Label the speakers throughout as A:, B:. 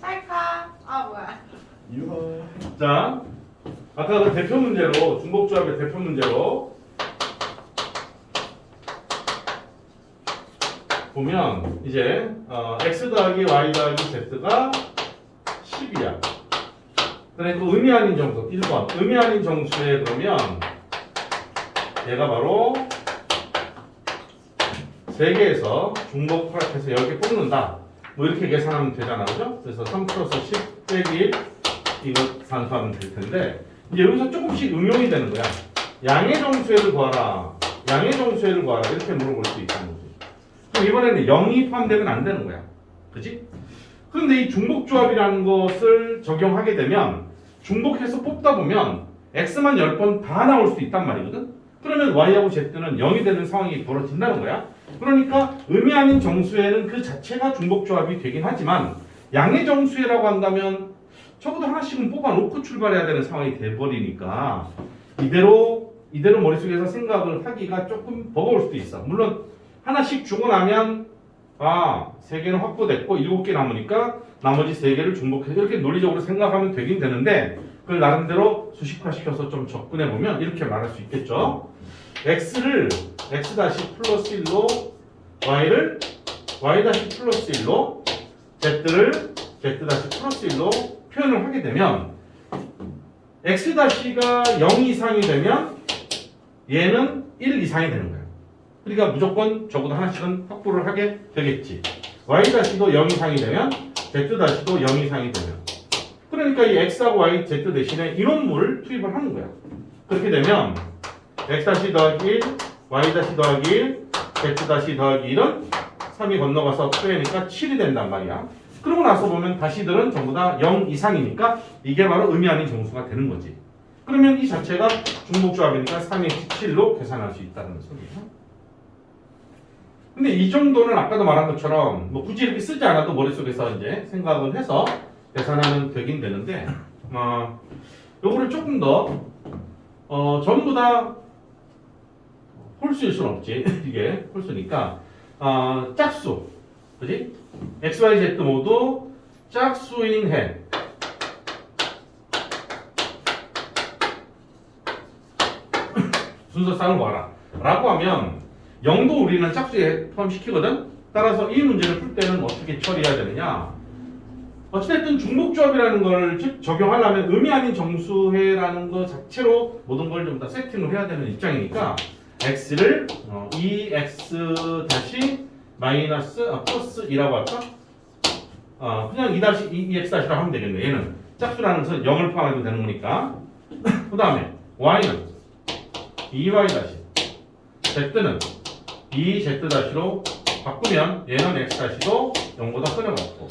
A: 찰까? 아 뭐야?
B: 유하.
C: 자, 아까 그 대표 문제로 중복조합의 대표 문제로 보면 이제 x 더하기 y 더하기 z가 10이야. 그러니까 의미 아닌 정수 1번 의미 아닌 정수에 그러면 얘가 바로 3개에서 중복 허락해서 10개 뽑는다. 뭐 이렇게 계산하면 되잖아, 그죠? 그래서 3 플러스 10 빼기 1 이거 산수하면 될 텐데 이제 여기서 조금씩 응용이 되는 거야. 양의 정수해를 구하라. 양의 정수해를 구하라. 이렇게 물어볼 수 있다는 거지. 그럼 이번에는 0이 포함되면 안 되는 거야. 그지? 그런데 이 중복조합이라는 것을 적용하게 되면 중복해서 뽑다 보면 x만 10번 다 나올 수 있단 말이거든? 그러면 y하고 z는 0이 되는 상황이 벌어진다는 거야. 그러니까 의미 아닌 정수에는 그 자체가 중복조합이 되긴 하지만 양의 정수해라고 한다면 적어도 하나씩은 뽑아놓고 출발해야 되는 상황이 돼버리니까 이대로 머릿속에서 생각을 하기가 조금 버거울 수도 있어. 물론 하나씩 주고 나면 3개는 확보됐고 7개 남으니까 나머지 3개를 중복해서 이렇게 논리적으로 생각하면 되긴 되는데 그걸 나름대로 수식화시켜서 좀 접근해보면 이렇게 말할 수 있겠죠. x를 x 플러스 1로 y를 y 플러스 1로 z를 z 플러스 1로 표현을 하게 되면 x가 0 이상이 되면 얘는 1 이상이 되는 거예요. 그러니까 무조건 적어도 하나씩은 확보를 하게 되겠지. y-도 0 이상이 되면 z-도 0 이상이 되면 그러니까 이 x하고 y, z 대신에 이론물을 투입을 하는 거야. 그렇게 되면 x- 더하기 1, y- 더하기 1, z- 더하기 1은 3이 건너가서 빼니까 7이 된단 말이야. 그러고 나서 보면 다시들은 전부 다 0 이상이니까 이게 바로 의미 아닌 정수가 되는 거지. 그러면 이 자체가 중복조합이니까 3의 7로 계산할 수 있다는 소리야. 근데 이 정도는 아까도 말한 것처럼 뭐 굳이 이렇게 쓰지 않아도 머릿속에서 이제 생각을 해서 계산하면 되긴 되는데 요거를 조금 더 전부 다 홀수일 수는 없지. 이게 홀수니까 짝수 그지? x, y, z 모두 짝수인 해 순서상을 봐라 라고 하면 0도 우리는 짝수에 포함시키거든. 따라서 이 문제를 풀 때는 어떻게 처리해야 되느냐. 어찌됐든 중복조합이라는 걸 적용하려면 의미 아닌 정수해라는 것 자체로 모든 걸 좀 다 세팅을 해야 되는 입장이니까 x를 2x 다시 마이너스 플러스 2라고 할까? 그냥 2x 다시라고 하면 되겠네. 얘는 짝수라는 것은 0을 포함해도 되는 거니까. 그 다음에 y는 2y 다시 z는 2z 다시로 바꾸면 얘는 x 다시도 0보다 큰 애가 없고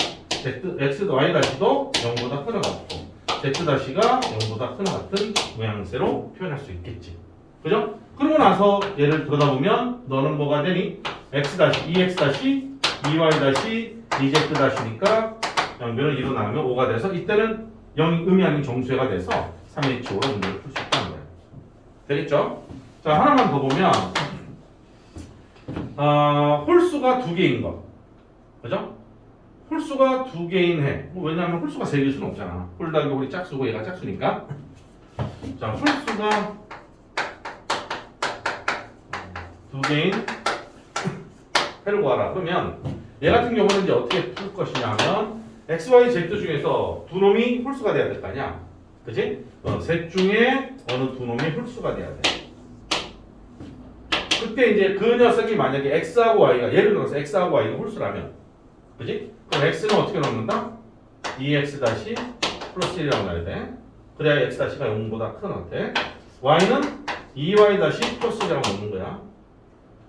C: x, y 다시도 0보다 큰 애가 없고 z 다시가 0보다 큰 애 같은 모양새로 표현할 수 있겠지. 그죠? 그러고 나서 얘를 들여다보면 너는 뭐가 되니? x 다시 2x 다시 2y 다시 2z 다시니까 양변을 2로 나누면 5가 돼서 이때는 0 의미 아닌 정수해가 돼서 3H5로 문제를 풀 수 있다는 거예요. 되겠죠? 자, 하나만 더 보면 홀수가 2개인 거. 그죠? 홀수가 2개인 해. 왜냐하면 홀수가 3개일 수는 없잖아. 홀 더하기 홀이 짝수고 얘가 짝수니까. 자, 홀수가 2개인 해를 구하라. 그러면 얘 같은 경우는 이제 어떻게 풀 것이냐면 x, y, z 중에서 두 놈이 홀수가 돼야 될 거 아니야. 그치? 셋 중에 어느 두 놈이 홀수가 돼야 돼. 그때 이제 그 녀석이 만약에 x하고 y가 예를 들어서 x하고 y가 홀수라면 그지? 그럼 x는 어떻게 넣는다? 2x 다시 플러스 1이라고 넣어야 돼. 그래야 x 다시가 0보다 큰 것 같아. y는 2y 다시 플러스 1이라고 넣는 거야.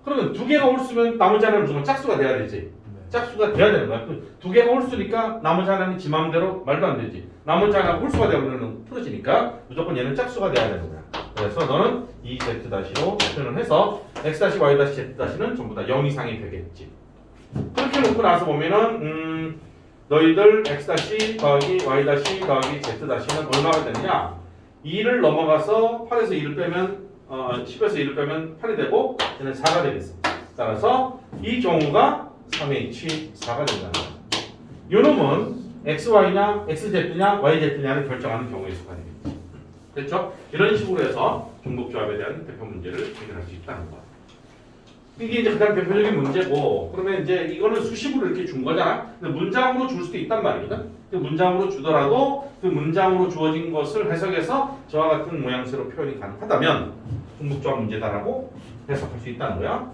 C: 그러면 두 개가 홀수면 나머지 하나를 주면 짝수가 돼야 되지. 짝수가 돼야 되는 거야. 두 개가 홀수니까 나머지 하나는 지 마음대로 말도 안 되지. 나머지 하나가 홀수가 되면 풀어지니까 무조건 얘는 짝수가 돼야 되는 거야. 그래서 너는 2z 다시로 표현을 해서 x 다시 y 다시 z 다시는 전부 다 0 이상이 되겠지. 그렇게 놓고 나서 보면은 너희들 x 다시 더하기 y 다시 더하기 z 다시는 얼마가 되느냐? 2를 넘어가서 8에서 2를 빼면 10에서 2를 빼면 8이 되고 얘는 4가 되겠습니다. 따라서 이 경우가 3H4가 된다는 거예요. 요 놈은 XY냐, XZ냐, YZ냐를 결정하는 경우의 수가 되겠지. 됐죠? 이런 식으로 해서 중복조합에 대한 대표 문제를 해결할 수 있다는 거야. 이게 이제 가장 대표적인 문제고, 그러면 이제 이거는 수식으로 이렇게 준 거잖아. 근데 문장으로 줄 수도 있단 말이거든. 그 문장으로 주더라도 그 문장으로 주어진 것을 해석해서 저와 같은 모양새로 표현이 가능하다면 중복조합 문제다라고 해석할 수 있다는 거야.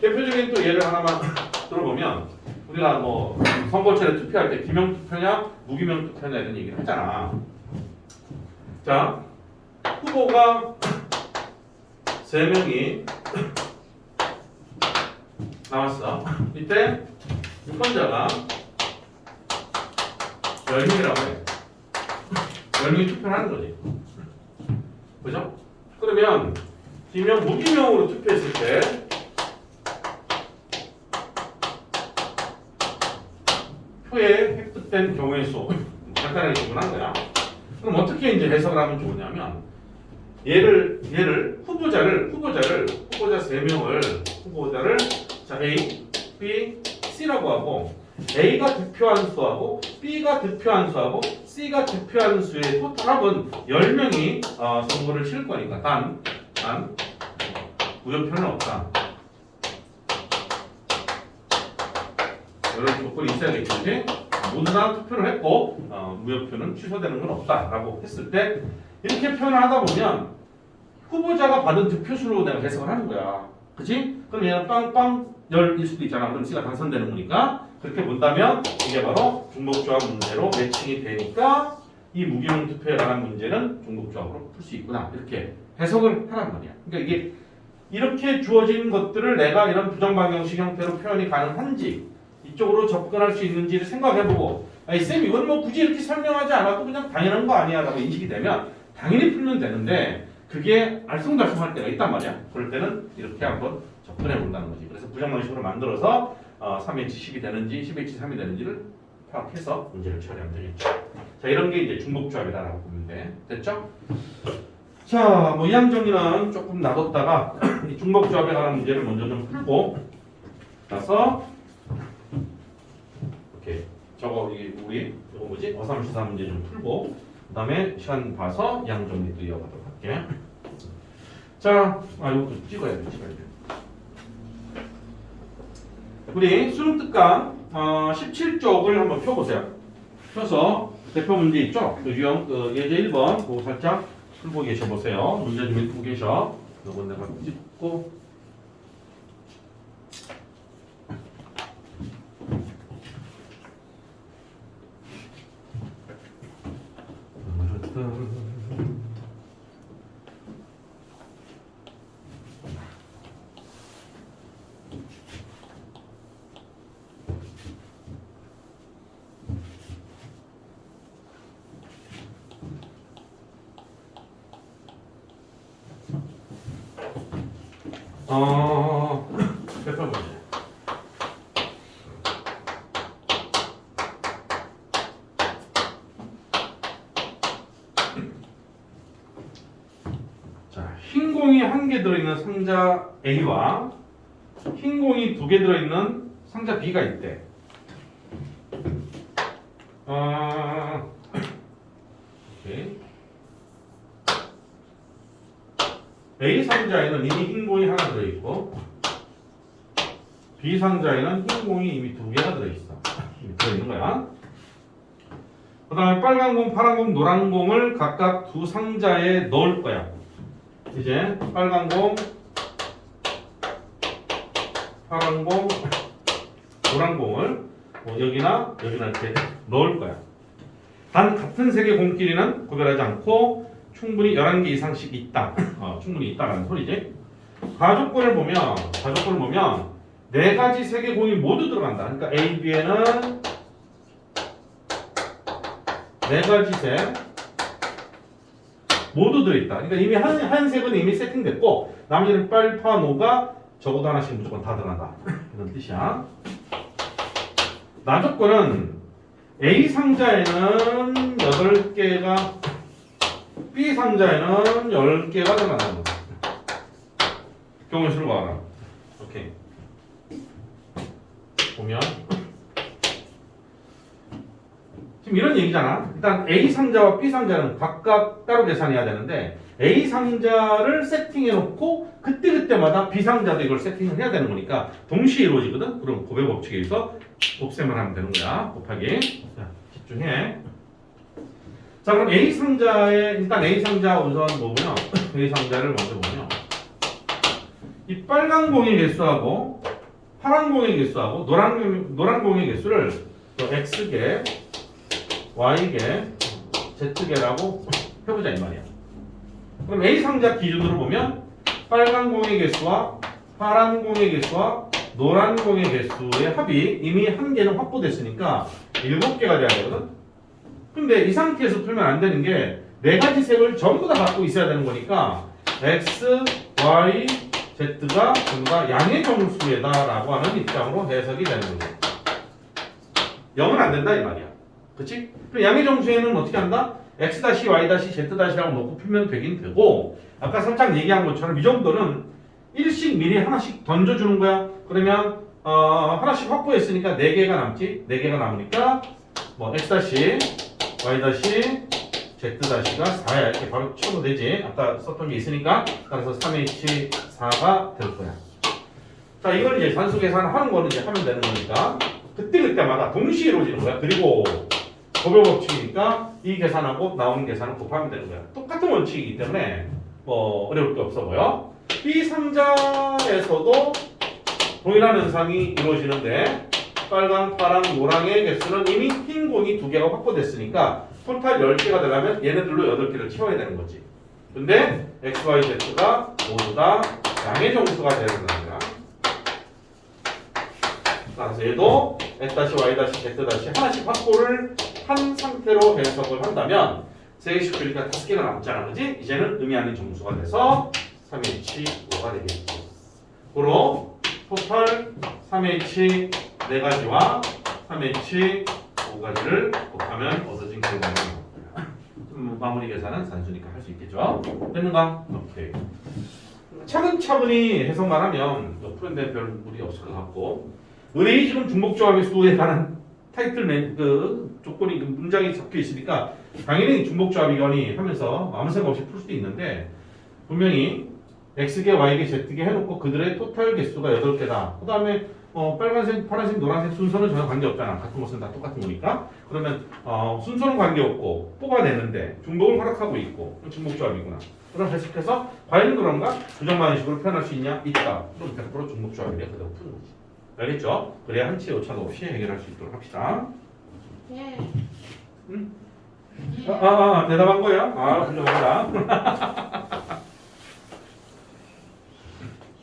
C: 대표적인 또 예를 하나만 들어보면 우리가 뭐 선거철에 투표할 때 기명 투표냐 무기명 투표냐 이런 얘기를 하잖아. 자, 후보가 3명이 나왔어. 이때 유권자가 10명이라고 해. 10명이 투표를 하는 거지. 그죠? 그러면 기명, 무기명으로 투표했을 때 표에 획득된 경우의 수 간단하게 구분한 거야. 그럼 어떻게 이제 해석을 하면 좋으냐면 후보자 3명을 자 A, B, C라고 하고 A가 득표한 수하고 B가 득표한 수하고 C가 득표한 수의 토탈합은 10명이 선거를 치를 거니까 단 무효표는 없다. 이런 조건이 있어야겠지. 모두 다 투표를 했고 무효표는 취소되는 건 없다라고 했을 때 이렇게 표현을 하다 보면 후보자가 받은 득표수로 내가 해석을 하는 거야. 그치? 그럼 얘는 빵빵 10일 수도 있잖아. 그럼 C가 당선되는 거니까 그렇게 본다면 이게 바로 중복조합 문제로 매칭이 되니까 이 무기명 투표에 관한 문제는 중복조합으로 풀 수 있구나. 이렇게 해석을 하란 말이야. 그러니까 이게 이렇게 주어진 것들을 내가 이런 부정방정식 형태로 표현이 가능한지 이쪽으로 접근할 수 있는지를 생각해보고 아니 쌤 이건 뭐 굳이 이렇게 설명하지 않아도 그냥 당연한 거 아니야 라고 인식이 되면 당연히 풀면 되는데 그게 알쏭달쏭할 때가 있단 말이야. 그럴 때는 이렇게 한번 접근해 본다는 거지. 그래서 부정방식으로 만들어서 3H 10이 되는지 10H 3이 되는지를 파악해서 문제를 처리하면 되겠죠. 자, 이런 게 이제 중복조합이다라고 보면 돼. 됐죠? 자, 뭐 이항 정리는 조금 놔뒀다가 이 중복조합에 관한 문제를 먼저 좀 풀고 나서 이렇게 이거 뭐지? 어삼시사 문제 좀 풀고 그 다음에 시간 봐서 이항 정리 또 이어가도록 할게. 자, 이거 찍어야 돼. 우리 수능 특강 17쪽을 한번 펴보세요. 펴서 대표 문제 있죠? 그 유형 예제 1번 그거 살짝 풀고 계셔보세요. 문제 좀 읽고 계셔. 이건 내가 찍고 대표 문제. 자, 흰 공이 1개 들어있는 상자 A와 흰 공이 2개 들어있는 상자 B가 있대. 오케이. A 상자에는 이미 흰 공이 하나 들어있고 B 상자에는 흰 공이 이미 2개가 들어있어. 이미 들어있는 거야. 그 다음에 빨간 공, 파란 공, 노란 공을 각각 2 상자에 넣을 거야. 이제 빨간 공, 파란 공, 노란 공을 여기나 이렇게 넣을 거야. 단 같은 색의 공끼리는 구별하지 않고 충분히 11개 이상씩 있다. 충분히 있다라는 소리지. 가족권을 보면 4가지 색의 공이 모두 들어간다. 그러니까 A, B에는 4가지 색 모두 들어있다. 그러니까 이미 한 색은 이미 세팅됐고 나머지는 빨파, 노가 적어도 하나씩 무조건 다 들어간다. 이런 뜻이야. 나조건은 A 상자에는 8개가 B 상자에는 10개가 들어간다는 거야. 경우의 수를 구하라. 오케이. 보면 지금 이런 얘기잖아. 일단 A 상자와 B 상자는 각각 따로 계산해야 되는데 A 상자를 세팅해 놓고 그때그때마다 B 상자도 이걸 세팅을 해야 되는 거니까 동시에 이루어지거든. 그럼 곱의 법칙에 의해서 곱셈을 하면 되는 거야. 곱하기. 자, 집중해. 자, 그럼 A 상자에 일단 A 상자 우선 뭐고요? A 상자를 먼저 보면 이 빨간 공의 개수하고 파란 공의 개수하고 노란 공의 개수를 또 x개, y개, z개라고 해보자 이 말이야. 그럼 A 상자 기준으로 보면 빨간 공의 개수와 파란 공의 개수와 노란 공의 개수의 합이 이미 한 개는 확보됐으니까 7개가 돼야 되거든. 근데 이 상태에서 풀면 안 되는 게 네 가지 색을 전부 다 갖고 있어야 되는 거니까 x, y, z가 전부 다 양의 정수에다라고 하는 입장으로 해석이 되는 거죠. 0은 안 된다 이 말이야. 그치? 그럼 양의 정수에는 어떻게 한다? x-y-z-라고 놓고 풀면 되긴 되고 아까 살짝 얘기한 것처럼 이 정도는 일씩 미리 하나씩 던져주는 거야. 그러면 하나씩 확보했으니까 4개가 남지? 4개가 남으니까 뭐 x-y-z-가 4야 이렇게 바로 쳐도 되지. 아까 썼던 게 있으니까 따라서 3H4가 될 거야. 자, 이걸 이제 산수 계산하는 거는 이제 하면 되는 거니까 그때마다 동시에 이루어지는 거야. 그리고 곱의 법칙이니까 이 계산하고 나오는 계산을 곱하면 되는 거야. 똑같은 원칙이기 때문에 뭐 어려울 게 없어 보여. B 상자에서도 동일한 현상이 이루어지는데 빨강, 파랑, 노랑의 개수는 이미 흰 공이 2개가 확보됐으니까 토탈 10개가 되려면 얘네들로 8개를 채워야 되는 거지. 근데 x, y, z가 모두 다 양의 정수가 되어야 된다는 거야. 따라서 얘도 x-y-z- 하나씩 확보를 한 상태로 해석을 한다면 3개씩 줄이니까 5개가 남잖아. 그지? 이제는 의미하는 정수가 돼서 3H5가 되겠지. 고로 토탈 3H 4가지와 3H5가지를 곱하면 얻어진 결과는 마무리 계산은 산수니까 할 수 있겠죠? 됐는가? 오케이. 차근차근히 해석만 하면 푸는데 별 무리 없을 것 같고 의뢰이 지금 중복조합의 수에 관한 타이틀 조건이 문장이 적혀 있으니까 당연히 중복조합이거니 하면서 아무 생각 없이 풀 수도 있는데 분명히 x개, y개, z개 해놓고 그들의 토탈 개수가 8개다. 그 다음에 빨간색, 파란색, 노란색 순서는 전혀 관계없잖아. 같은 것은 다 똑같은 거니까. 그러면 순서는 관계없고 뽑아내는데 중복을 허락하고 있고 중복조합이구나. 그럼 해석해서 과연 그런가? 부정반응식으로 표현할 수 있냐? 있다. 그럼 100% 중복조합이래. 그대로 푸는 거지. 알겠죠? 그래야 한치의 오차도 없이 해결할 수 있도록 합시다.
A: 예.
C: 응?
A: 예.
C: 대답한 거야? 훌륭하다.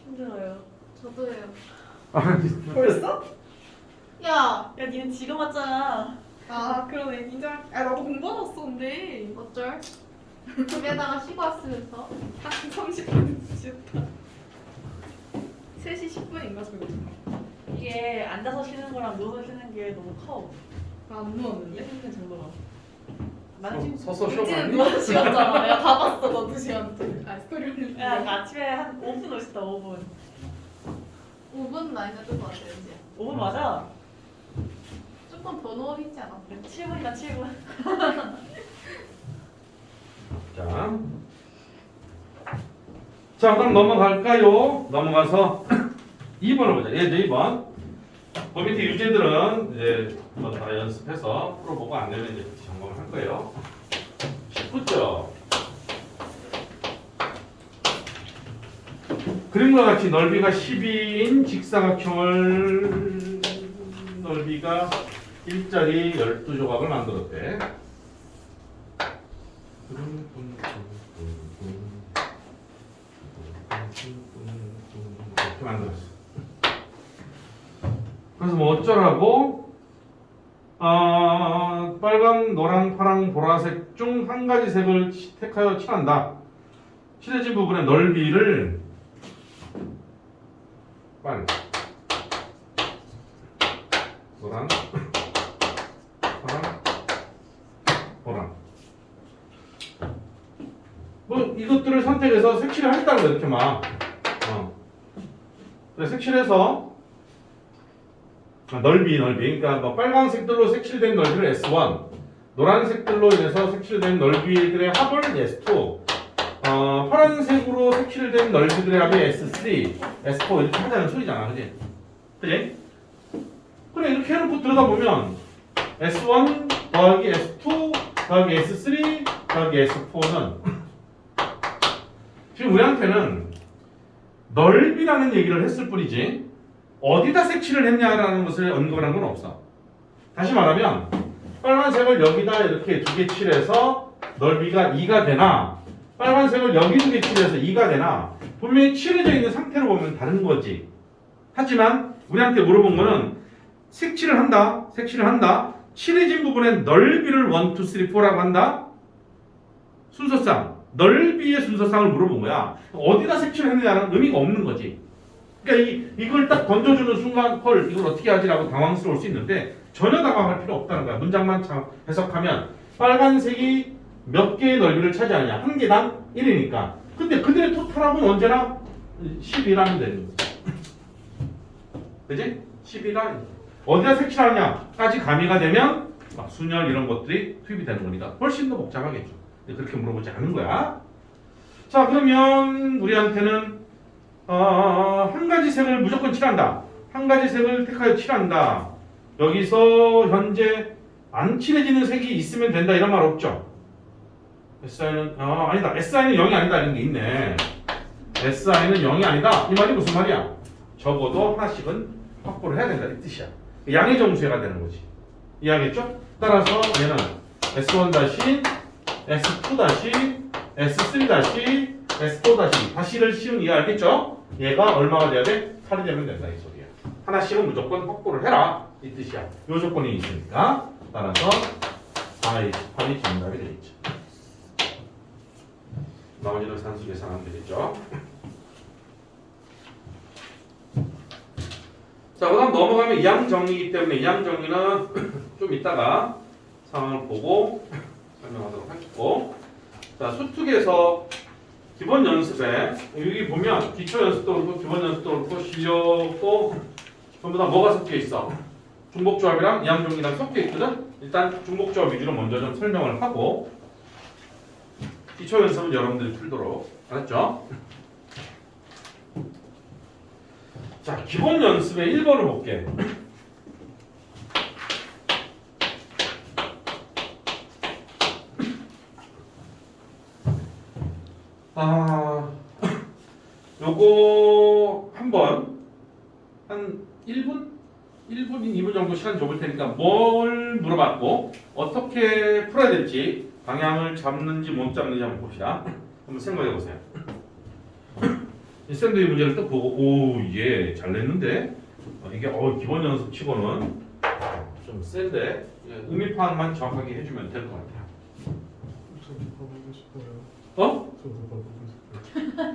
A: 힘들어요. 저도요.
B: 벌써?
A: 야,
B: 야, 니는 지금 왔잖아.
A: 아,
B: 그러네. 인정. 아, 나도 공부하러 왔어, 근데.
A: 어쩔? 집에다가 쉬고 왔으면서.
B: 한 30분 늦었다. 3시 10분인가 저거. 이게 앉아서 쉬는 거랑 누워서 쉬는 게 너무 커.
A: 안 누웠는데?
B: 힘든 정도가. 나는 지금
C: 서서 쉬어
B: 은지는
C: 가니?
B: 누워서 쉬었잖아. 내가 다 봤어, 너 2시간째.
A: 아, 스토리를.
B: 야, 나 아침에 한 5분 오셨다, 5분.
A: 5분 아니면 좀더 같아요, 이제.
B: 5분 맞아?
A: 조금 더 누워있지 않았어?
B: 7분이다, 7분.
C: 자, 그럼 넘어갈까요? 넘어가서 2번을 보자. 이제 2번. 그 밑에 유제들은 이제 한번 다 연습해서 풀어보고 안 되면 이제 점검을 할 거예요. 19죠. 그림과 같이 넓이가 12인 직사각형을 넓이가 1짜리 12조각을 만들었대. 이렇게 만들었어. 그래서 뭐 어쩌라고? 빨강, 노랑, 파랑, 보라색 중 한 가지 색을 택하여 칠한다. 칠해진 부분의 넓이를 빨 노랑, 파랑, 보라. 뭐 이것들을 선택해서 색칠을 하겠다는 거야. 이렇게 막. 그래, 색칠해서 넓이. 그러니까 뭐 빨간색들로 색칠된 넓이를 S1, 노란색들로 인해서 색칠된 넓이들의 합을 S2, 파란색으로 색칠된 넓이들의 합이 S3, S4 이렇게 하자는 소리잖아, 그지? 그지? 그래 이렇게 해놓고 들여다보면 S1 더하기 S2 더하기 S3 더하기 S4는 지금 우리한테는 넓이라는 얘기를 했을 뿐이지 어디다 색칠을 했냐라는 것을 언급을 한 건 없어. 다시 말하면 빨간색을 여기다 이렇게 2개 칠해서 넓이가 2가 되나 빨간색을 여기 2개 칠해서 2가 되나 분명히 칠해져 있는 상태로 보면 다른 거지. 하지만 우리한테 물어본 거는 색칠을 한다. 칠해진 부분의 넓이를 1, 2, 3, 4라고 한다. 순서상 넓이의 순서상을 물어본 거야. 어디다 색칠을 했느냐는 의미가 없는 거지. 그러니까 이걸 딱 던져주는 순간 헐 이걸 어떻게 하지라고 당황스러울 수 있는데 전혀 당황할 필요 없다는 거야. 문장만 해석하면 빨간색이 몇 개의 넓이를 차지하느냐. 한 개당 1이니까. 근데 그들의 토탈합은 언제나 10이라면 되는 거지. 그지? 10이라 어디다 색칠하느냐까지 가미가 되면 막 순열 이런 것들이 투입이 되는 거니까 훨씬 더 복잡하겠죠. 근데 그렇게 물어보지 않은 거야. 자 그러면 우리한테는 한 가지 색을 무조건 칠한다. 한 가지 색을 택하여 칠한다. 여기서 현재 안 칠해지는 색이 있으면 된다 이런 말 없죠? SI는 아니다. SI는 0이 아니다 이런 게 있네. SI는 0이 아니다. 이 말이 무슨 말이야? 적어도 하나씩은 확보를 해야 된다 이 뜻이야. 양의 정수가 되는 거지. 이해하겠죠? 따라서 얘는 S1 다시 S2 다시 S3 다시 S4 다시 다시를 씌운 이해 알겠죠? 얘가 얼마가 돼야 돼? 8이 되면 된다 이 소리야. 하나씩은 무조건 확보를 해라 이 뜻이야. 요 조건이 있으니까 따라서 4의 18이 정답이 되겠죠. 나머지는 산수 계산하면 되겠죠. 자, 그다음 넘어가면 이항 정리이기 때문에 이항 정리는 좀 이따가 상황을 보고 설명하도록 하겠고, 자 수특에서 기본 연습에 여기 보면 기초 연습도 그렇고 기본 연습도 그렇고 실력도 전부 다 뭐가 섞여 있어? 중복조합이랑 이항 정리랑 섞여 있거든. 일단 중복조합 위주로 먼저 좀 설명을 하고 기초 연습은 여러분들이 풀도록 알았죠? 자, 기본 연습의 1번을 볼게. 요거 한번 한 1분? 1분, 2분 정도 시간 줘볼 테니까 뭘 물어봤고 어떻게 풀어야 될지 방향을 잡는지 못 잡는지 한번 봅시다. 한번 생각해 보세요. 이 샌드위치 문제를 딱 보고 오, 예, 잘 냈는데 이게 기본 연습 치고는 좀 센데 의미 파악만 정확하게 해주면 될 것 같아요.
D: 저도 봐보고 싶어요.
C: 어?
D: 저도 봐보고 싶어요.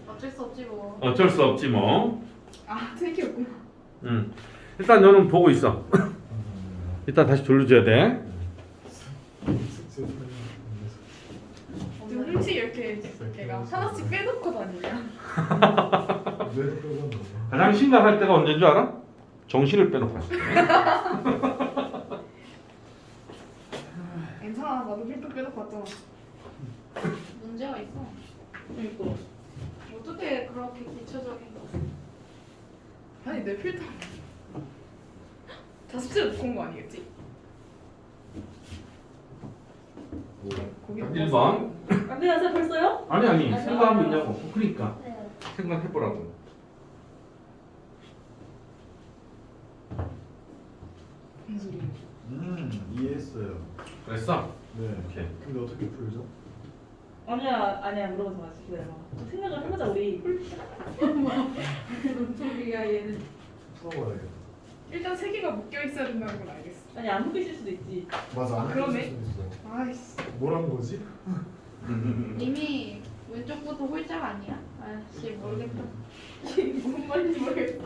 A: 어쩔 수 없지 뭐.
C: 어쩔 수 없지 뭐.
A: 아 책이었구나.
C: 일단 너는 보고 있어. 이따 다시 돌려줘야 돼.
D: 숙제
E: 좀 훔치 이렇게 걔가 하나씩 빼놓고 다니냐?
D: 왜 그러나?
C: 가장 심각할 때가 언제인 줄 알아? 정신을 빼놓고 있어.
E: 괜찮아, 나도 필통 빼놓고 왔잖아.
A: 문제가 있어.
B: 그러니까
A: 어떻게 그렇게 기초적인 거?
E: 아니 내 필통 자습실에 놓고 온 거 아니겠지? 거기
C: 1번.
B: 안 돼요, 벌써요?
C: 아니 생각하고 있냐고. 그러니까
A: 네.
C: 생각해보라고.
E: 무슨 소리야?
D: 이해했어요.
C: 그랬어?
D: 네.
C: 오케이.
D: 근데 어떻게 풀죠?
B: 아니야 물어보지 마. 기다려봐. 생각을 해보자 우리.
A: 무슨 소리야 얘는.
D: 풀어봐야겠다.
E: 일단 세 개가 묶여 있어야 된다는 건 알겠어.
B: 아니 안 묶이실 수도 있지.
D: 맞아. 안
E: 그러네.
D: 풀릴 수도 있어.
E: 아이씨.
D: 뭐란 거지?
A: 이미 왼쪽부터 홀짝 아니야? 아씨 모르겠다.
E: 이게 무슨 말인지 모르겠어.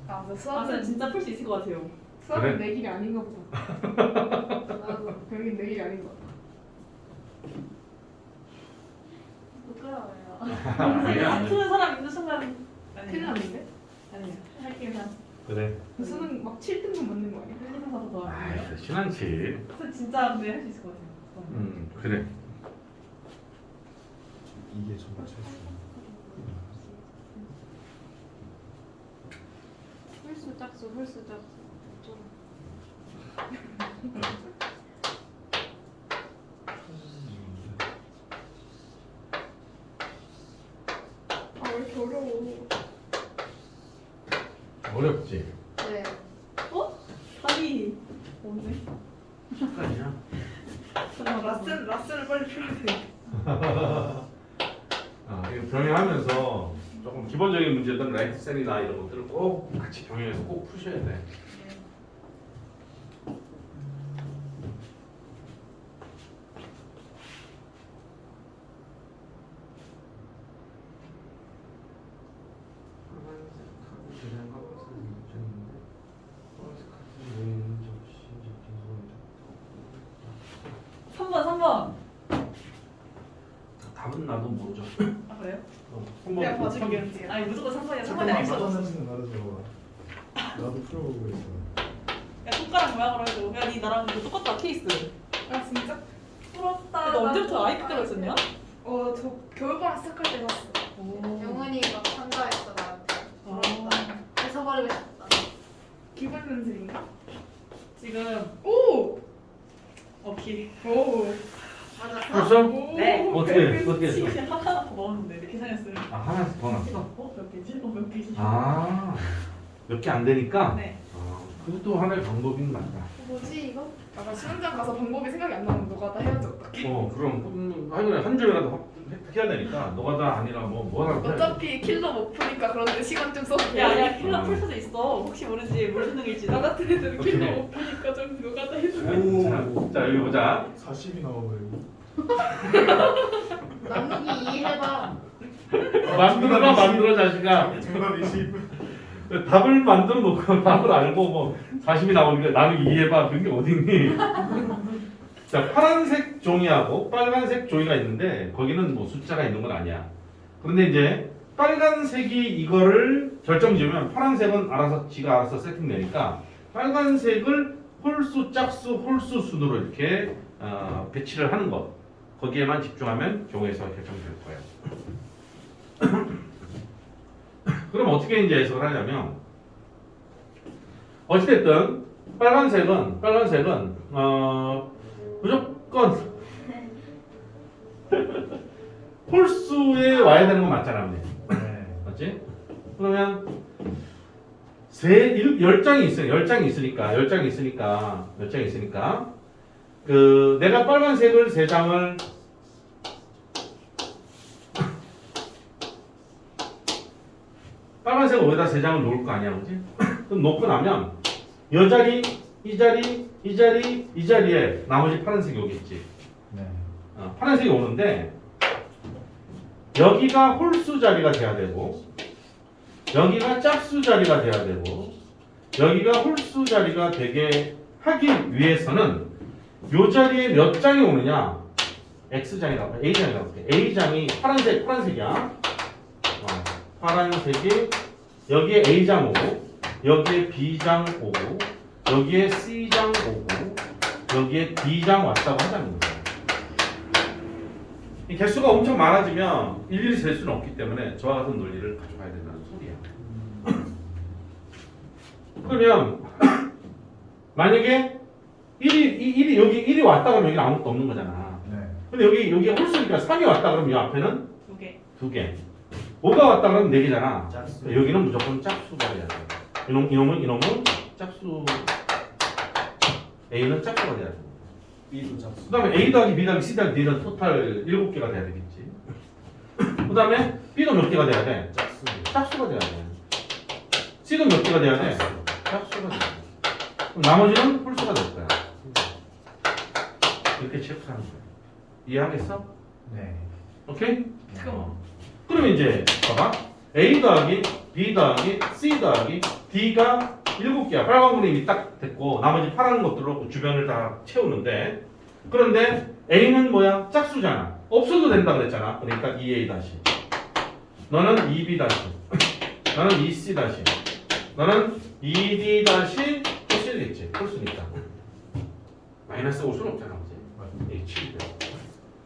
E: 나
B: 아,
E: 수학은
B: 진짜 풀 수 있을 것 같아요.
E: 수학은
C: 그래?
E: 내 길이 아닌가 보다. 나도 여긴 내 길이 아닌 것 같아.
A: 부끄러워요.
B: 안 푸는 사람 있는 순간
E: 큰일 났는데?
B: 아니야. 할게요 그냥.
C: 그래.
E: 수능 막 7등급 맞는 거 아니야?
B: 한리사사도 더
C: 아,
B: 하는데요?
C: 신한치.
B: 진짜 근데 할 수 있을 것 같아요.
C: 그래.
D: 이게 정말 최소.
A: 홀수 짝수 홀수 짝수. 어쩌라.
E: 아 왜 이렇게 어려워?
C: 어렵지.
A: 네.
B: 답이 없네.
C: 잠깐이야.
E: 라센을 빨리 풀어야 돼.
C: 이거 병행하면서 조금 기본적인 문제들 라이트 셀이나 이런 것들을 꼭 같이 병행해서 꼭 푸셔야 돼.
B: 삼 번.
C: 답은 나도 모르죠.
B: 아 그래요?
E: 내가 봐줄게.
B: 아니 무조건 3번이야. 3번이
D: 잠깐만
B: 알수 없어.
D: 맞았는지는 말해줘. 나도 풀어보고 있어.
B: 야 손가락 모양으로 해도 야니 나랑 이거 똑같다 케이스.
E: 아 진짜?
B: 부럽다. 너 언제부터 아이패드 배웠었냐?
E: 저 겨울방학 시작할 때 봤어.
A: 영은이가 참가했어 나한테. 부럽다. 뺏어버리고 싶다.
E: 기본 연습인가?
B: 지금
E: 오!
B: 오케이.
E: 오!
A: 맞았어?
C: 벌써?
B: 네.
C: 어떻게 했어?
B: 하나 더 먹었는데 이렇게 계산했어요.
C: 아, 하나씩 더 났어?
B: 몇 개지? 몇 개지?
C: 아, 몇 개 안 되니까?
B: 네.
C: 그것도 하나의 방법인 것 같다.
A: 뭐지 이거?
E: 나 수능장 가서 방법이 생각이 안 나면 너가 다 해야지 어떡해.
C: 그럼 한 줄이라도 획득해야 되니까 너가 다 아니라 뭐 하나
E: 어차피 킬러 못 푸니까 그런데 시간 좀 써도 돼.
B: 야 아니야 킬러 풀 수도 있어. 혹시 모르지 물수능일지.
E: 나 같은 애들은
C: 오케이.
E: 킬러 못 푸니까 좀 누가 다 해줘.
C: 자 여기 보자.
D: 40이 나와버리고.
A: 나누기 2 해봐.
C: 만들어 자식아.
D: 정답 20.
C: 답을 만들어 놓고 답을 알고 뭐 40이 나오니까 나는 이해봐 그런 게 어딨니? 자 파란색 종이하고 빨간색 종이가 있는데 거기는 뭐 숫자가 있는 건 아니야. 그런데 이제 빨간색이 이거를 결정지으면 파란색은 지가 알아서 세팅되니까 빨간색을 홀수, 짝수, 홀수 순으로 이렇게 배치를 하는 것. 거기에만 집중하면 경우에서 결정될 거예요. 그럼 어떻게 이제 해석을 하냐면 어찌됐든 빨간색은 무조건 홀수에 와야 되는 건 맞잖아, 근데.
D: 네.
C: 맞지? 그러면 10장이 있어요. 10장이 있으니까 그 내가 빨간색을 3장을 빨간색을 어디다 3장을 놓을 거 아니야, 그지? 그럼 놓고 나면 이 자리, 이 자리, 이 자리, 이 자리에 나머지 파란색이 오겠지.
D: 네.
C: 파란색이 오는데 여기가 홀수 자리가 돼야 되고 여기가 짝수 자리가 돼야 되고 여기가 홀수 자리가 되게 하기 위해서는 이 자리에 몇 장이 오느냐? X장이라고 해. A장이라고 해. A장이 파란색이야. 파란색이 여기에 A장 오고 여기에 B장 오고 여기에 C장 오고 여기에 D장 왔다고 하자는 거예요. 이 개수가 엄청 많아지면 일일이 셀 수는 없기 때문에 저와 같은 논리를 가져가야 된다는 소리야. 그러면 만약에 1이 여기 1이 왔다 그러면 여기 아무것도 없는 거잖아.
D: 네.
C: 근데 여기 홀수니까 3이 왔다 그러면 이 앞에는
B: 2개.
C: 2개. 5가 왔다 그러면 4개잖아.
D: 짝수.
C: 여기는 무조건 짝수가 돼야 돼. 이놈은 짝수. A는 짝수가 돼야 돼.
D: B도 짝수.
C: 그 다음에 A 더하기 B 더하기 C 더하기 D는 토탈 7개가 돼야 되겠지. 그 다음에 B도 몇 개가 돼야 돼?
D: 짝수.
C: 짝수가 돼야 돼. C도 몇 개가 돼야 돼? 짝수가 돼야 돼. 그럼 나머지는 홀수가 될 거야. 이렇게 체크하는 거야. 이해하겠어?
D: 네.
C: 오케이?
B: 잠깐만.
C: 그러면 이제 봐봐. A 더하기 B 더하기 C 더하기 D가 7개야. 빨간 그림이 딱 됐고 나머지 파란 것들로 그 주변을 다 채우는데 그런데 A는 뭐야? 짝수잖아. 없어도 된다 그랬잖아. 그러니까 2A 다시. 너는 2B 다시. 나는 2C 다시. 너는 2D 다시 C겠지. 풀 수니까. 마이너스 5 수는 없잖아, 그지? 이 7.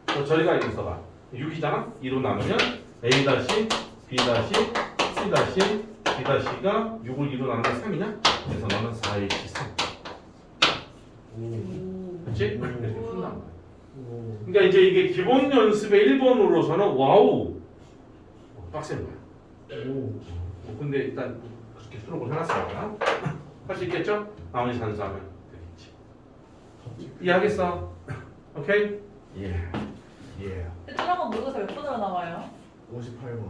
C: 또 저리가 여기 있어봐. 6이잖아? 2로 나누면 A 다시 B 다시 C 다시 D 다시가 6을 2로 나누면 3이냐? 그래서 너는 4H3. 그렇지? 이렇게 푼단 말이야. 그러니까 이제 이게 기본 연습의 1번으로서는 와우 빡센 거야. 근데 일단 그렇게 수록을 해놨으니까 할 수 있겠죠? 나머지 산수하면 되겠지. 이해하겠어? 오케이? 예. 예.
B: 한번 모르고서 몇 번으로 나와요?
D: 58번.